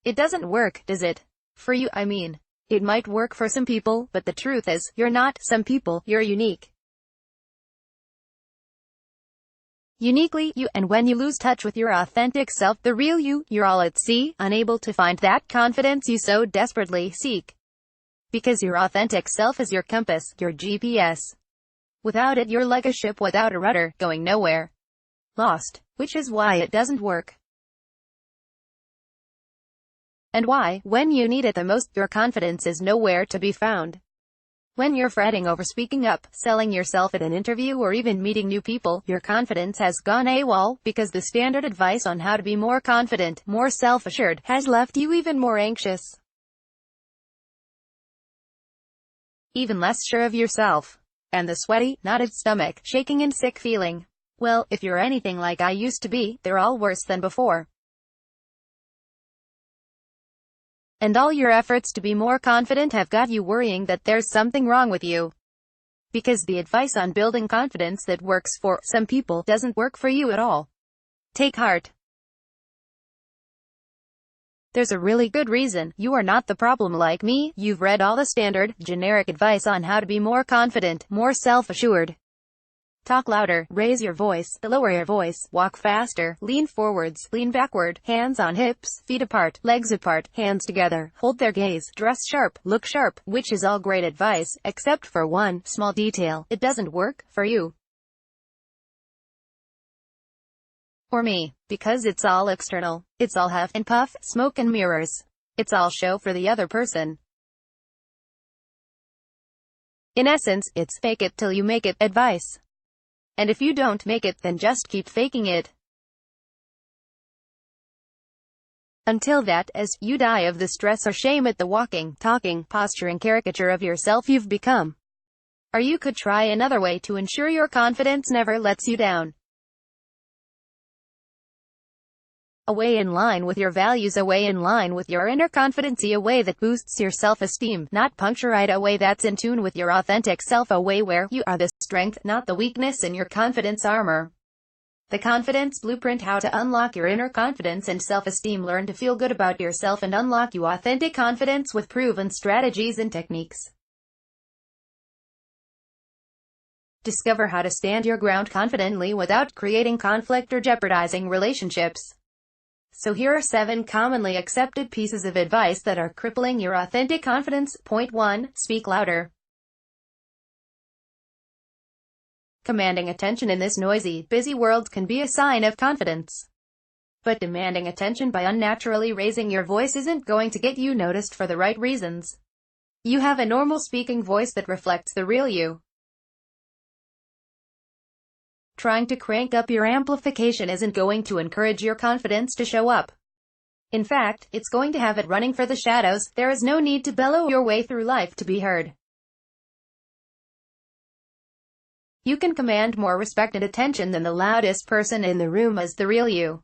It doesn't work, does it? For you, I mean. It might work for some people, but the truth is, you're not some people, you're unique. Uniquely you, and when you lose touch with your authentic self, the real you, you're all at sea, unable to find that confidence you so desperately seek. Because your authentic self is your compass, your GPS. Without it, you're like a ship without a rudder, going nowhere. Lost. Which is why it doesn't work. And why, when you need it the most, your confidence is nowhere to be found. When you're fretting over speaking up, selling yourself at an interview, or even meeting new people, your confidence has gone AWOL, because the standard advice on how to be more confident, more self-assured, has left you even more anxious. Even less sure of yourself. And the sweaty, knotted stomach, shaking and sick feeling. Well, if you're anything like I used to be, they're all worse than before. And all your efforts to be more confident have got you worrying that there's something wrong with you. Because the advice on building confidence that works for some people doesn't work for you at all. Take heart. There's a really good reason. You are not the problem like me. You've read all the standard, generic advice on how to be more confident, more self-assured. Talk louder, raise your voice, lower your voice, walk faster, lean forwards, lean backward, hands on hips, feet apart, legs apart, hands together, hold their gaze, dress sharp, look sharp, which is all great advice, except for one small detail: it doesn't work for you. Or me. Because it's all external. It's all huff and puff, smoke and mirrors. It's all show for the other person. In essence, it's fake it till you make it advice. And if you don't make it, then just keep faking it. Until that, as you die of the stress or shame at the walking, talking, posturing caricature of yourself you've become. Or you could try another way to ensure your confidence never lets you down. A way in line with your values, a way in line with your inner confidence, a way that boosts your self-esteem, not punctured, a way that's in tune with your authentic self, a way where you are the strength, not the weakness in your confidence armor. The Confidence Blueprint: how to unlock your inner confidence and self-esteem. Learn to feel good about yourself and unlock your authentic confidence with proven strategies and techniques. Discover how to stand your ground confidently without creating conflict or jeopardizing relationships. So here are 7 commonly accepted pieces of advice that are crippling your authentic confidence. Point 1. Speak louder. Commanding attention in this noisy, busy world can be a sign of confidence. But demanding attention by unnaturally raising your voice isn't going to get you noticed for the right reasons. You have a normal speaking voice that reflects the real you. Trying to crank up your amplification isn't going to encourage your confidence to show up. In fact, it's going to have it running for the shadows. There is no need to bellow your way through life to be heard. You can command more respect and attention than the loudest person in the room as the real you.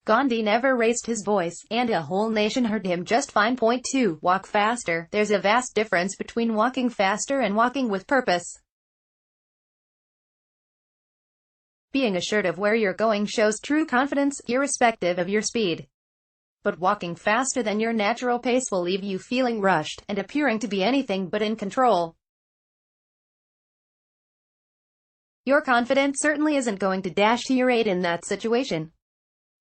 Gandhi never raised his voice, and a whole nation heard him just fine. Point 2. Walk faster. There's a vast difference between walking faster and walking with purpose. Being assured of where you're going shows true confidence, irrespective of your speed. But walking faster than your natural pace will leave you feeling rushed, and appearing to be anything but in control. Your confidence certainly isn't going to dash to your aid in that situation.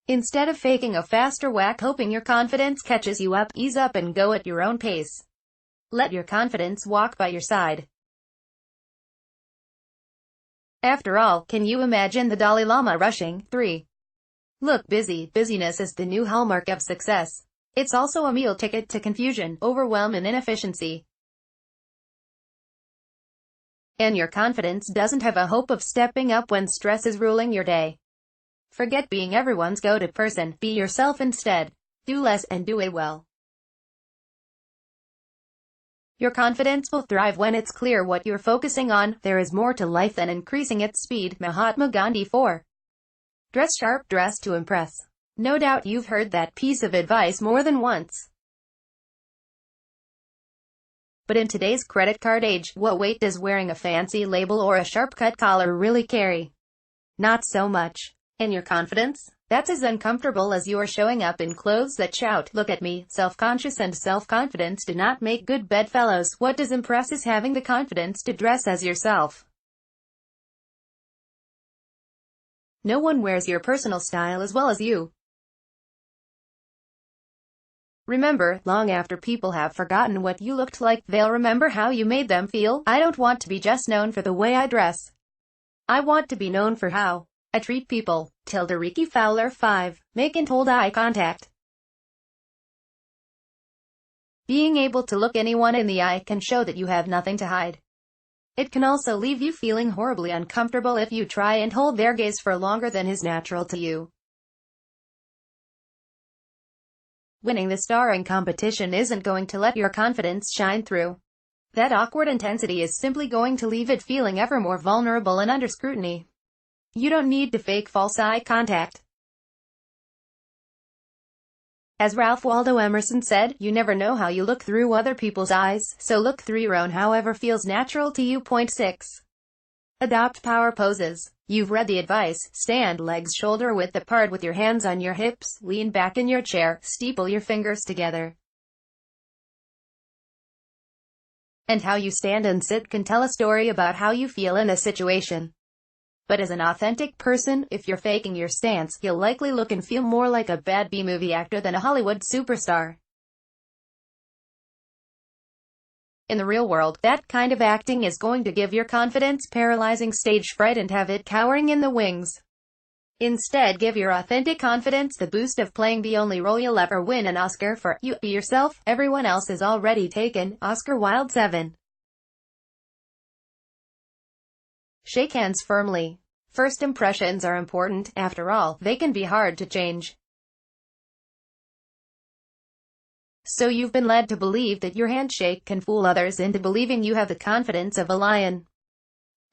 Instead of faking a faster whack hoping your confidence catches you up, ease up and go at your own pace. Let your confidence walk by your side. After all, can you imagine the Dalai Lama rushing? 3. Look busy. Busyness is the new hallmark of success. It's also a meal ticket to confusion, overwhelm and inefficiency. And your confidence doesn't have a hope of stepping up when stress is ruling your day. Forget being everyone's go-to person. Be yourself instead. Do less and do it well. Your confidence will thrive when it's clear what you're focusing on. There is more to life than increasing its speed. Mahatma Gandhi. 4. Dress sharp. Dress to impress. No doubt you've heard that piece of advice more than once. But in today's credit card age, what weight does wearing a fancy label or a sharp cut collar really carry? Not so much. And your confidence? That's as uncomfortable as you are showing up in clothes that shout, "Look at me." Self-conscious and self-confidence do not make good bedfellows. What does impress is having the confidence to dress as yourself. No one wears your personal style as well as you. Remember, long after people have forgotten what you looked like, they'll remember how you made them feel. I don't want to be just known for the way I dress. I want to be known for how I treat people. Tilda Ricky Fowler 5. Make and hold eye contact. Being able to look anyone in the eye can show that you have nothing to hide. It can also leave you feeling horribly uncomfortable if you try and hold their gaze for longer than is natural to you. Winning the starring competition isn't going to let your confidence shine through. That awkward intensity is simply going to leave it feeling ever more vulnerable and under scrutiny. You don't need to fake false eye contact. As Ralph Waldo Emerson said, you never know how you look through other people's eyes, so look through your own however feels natural to you. Point 6. Adopt power poses. You've read the advice. Stand legs shoulder width apart with your hands on your hips, lean back in your chair, steeple your fingers together. And how you stand and sit can tell a story about how you feel in a situation. But as an authentic person, if you're faking your stance, you'll likely look and feel more like a bad B-movie actor than a Hollywood superstar. In the real world, that kind of acting is going to give your confidence paralyzing stage fright and have it cowering in the wings. Instead, give your authentic confidence the boost of playing the only role you'll ever win an Oscar for. You be yourself, everyone else is already taken. Oscar Wilde 7. Shake hands firmly. First impressions are important. After all, they can be hard to change. So you've been led to believe that your handshake can fool others into believing you have the confidence of a lion.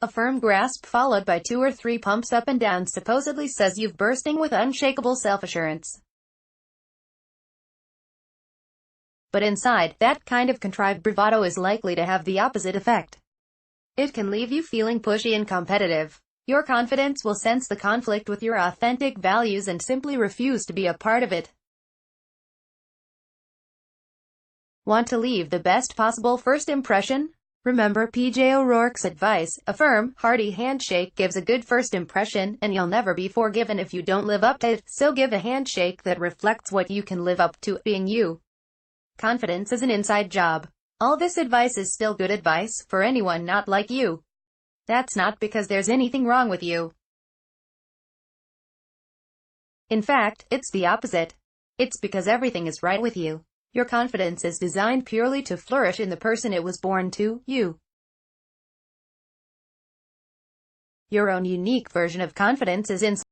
A firm grasp followed by 2 or 3 pumps up and down supposedly says you've bursting with unshakable self-assurance. But inside, that kind of contrived bravado is likely to have the opposite effect. It can leave you feeling pushy and competitive. Your confidence will sense the conflict with your authentic values and simply refuse to be a part of it. Want to leave the best possible first impression? Remember P.J. O'Rourke's advice, a firm, hearty handshake gives a good first impression, and you'll never be forgiven if you don't live up to it, so give a handshake that reflects what you can live up to, being you. Confidence is an inside job. All this advice is still good advice, for anyone not like you. That's not because there's anything wrong with you. In fact, it's the opposite. It's because everything is right with you. Your confidence is designed purely to flourish in the person it was born to, you. Your own unique version of confidence is inside.